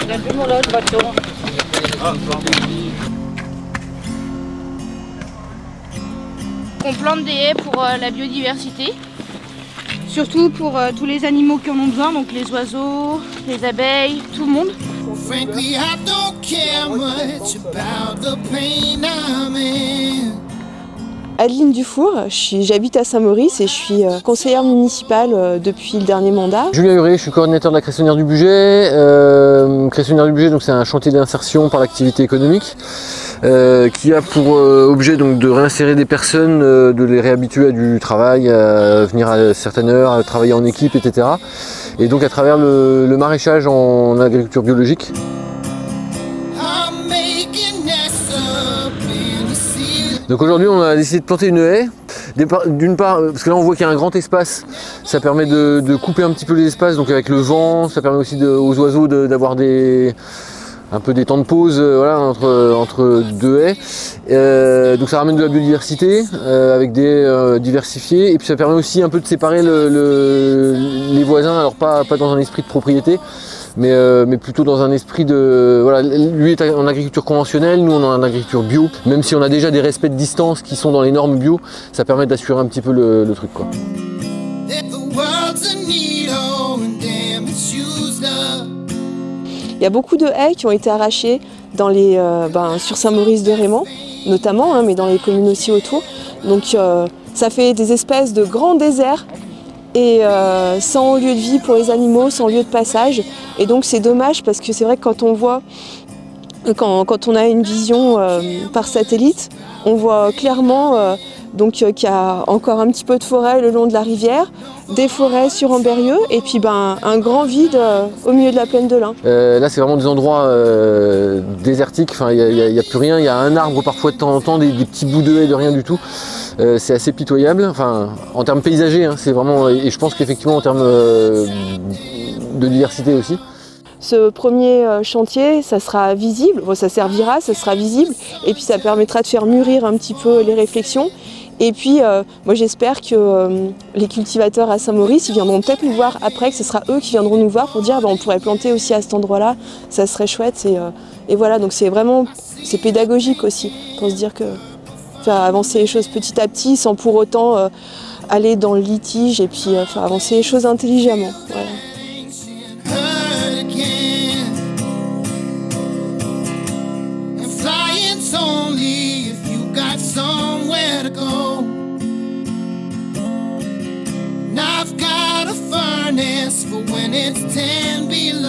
On plante des haies pour la biodiversité, surtout pour tous les animaux qui en ont besoin, donc les oiseaux, les abeilles, tout le monde. Adeline Dufour, j'habite à Saint-Maurice et je suis conseillère municipale depuis le dernier mandat. Julien Huré, je suis coordinateur de la Cressonnière du Budget. Cressonnière du Budget, c'est un chantier d'insertion par l'activité économique qui a pour objet donc, de réinsérer des personnes, de les réhabituer à du travail, à venir à certaines heures, à travailler en équipe, etc. Et donc à travers le maraîchage en agriculture biologique. Donc aujourd'hui on a décidé de planter une haie, d'une part parce que là on voit qu'il y a un grand espace, ça permet de couper un petit peu les espaces, donc avec le vent, ça permet aussi aux oiseaux d'avoir un peu des temps de pause voilà, entre deux haies. Donc ça ramène de la biodiversité avec des diversifiés, et puis ça permet aussi un peu de séparer les voisins, alors pas dans un esprit de propriété, mais plutôt dans un esprit de... Voilà, lui est en agriculture conventionnelle, nous on est en agriculture bio. Même si on a déjà des respects de distance qui sont dans les normes bio, ça permet d'assurer un petit peu le truc, quoi. Il y a beaucoup de haies qui ont été arrachées dans sur Saint-Maurice-de-Rémont, notamment, mais dans les communes aussi autour. Donc ça fait des espèces de grands déserts et sans lieu de vie pour les animaux, sans lieu de passage. Et donc c'est dommage parce que c'est vrai que quand on voit, quand on a une vision par satellite, on voit clairement qu'il y a encore un petit peu de forêt le long de la rivière, des forêts sur Ambérieu et puis un grand vide au milieu de la plaine de l'Ain. Là c'est vraiment des endroits désertiques, il n'y a plus rien, il y a un arbre parfois de temps en temps, des petits bouts de haies de rien du tout. C'est assez pitoyable, en termes paysagers, hein, c'est vraiment, et je pense qu'effectivement en termes de diversité aussi. Ce premier chantier, ça sera visible, ça servira, ça sera visible, et puis ça permettra de faire mûrir un petit peu les réflexions. Et puis, moi j'espère que les cultivateurs à Saint-Maurice, ils viendront peut-être nous voir après, que ce sera eux qui viendront nous voir pour dire on pourrait planter aussi à cet endroit-là, ça serait chouette. Et voilà, donc c'est pédagogique aussi, pour se dire que faire avancer les choses petit à petit sans pour autant aller dans le litige et puis faire avancer les choses intelligemment. Voilà. I've got a furnace for when it's 10 below.